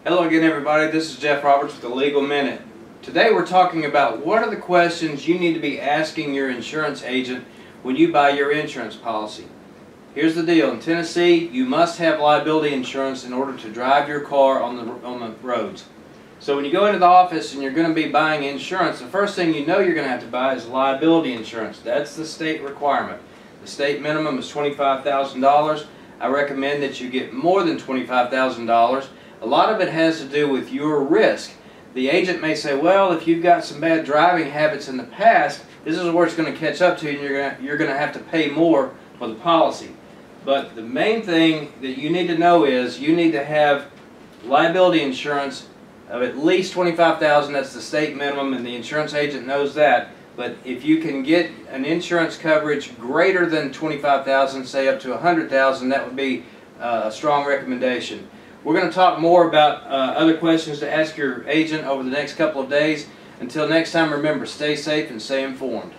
Hello again, everybody. This is Jeff Roberts with the Legal Minute. Today we're talking about what are the questions you need to be asking your insurance agent when you buy your insurance policy. Here's the deal. In Tennessee, you must have liability insurance in order to drive your car on the roads. So when you go into the office and you're going to be buying insurance, the first thing you know you're going to have to buy is liability insurance. That's the state requirement. The state minimum is $25,000. I recommend that you get more than $25,000. A lot of it has to do with your risk. The agent may say, well, if you've got some bad driving habits in the past, this is where it's going to catch up to you and you're going to have to pay more for the policy. But the main thing that you need to know is you need to have liability insurance of at least $25,000. That's the state minimum, and the insurance agent knows that. But if you can get an insurance coverage greater than $25,000, say up to $100,000, that would be a strong recommendation. We're going to talk more about other questions to ask your agent over the next couple of days. Until next time, remember, stay safe and stay informed.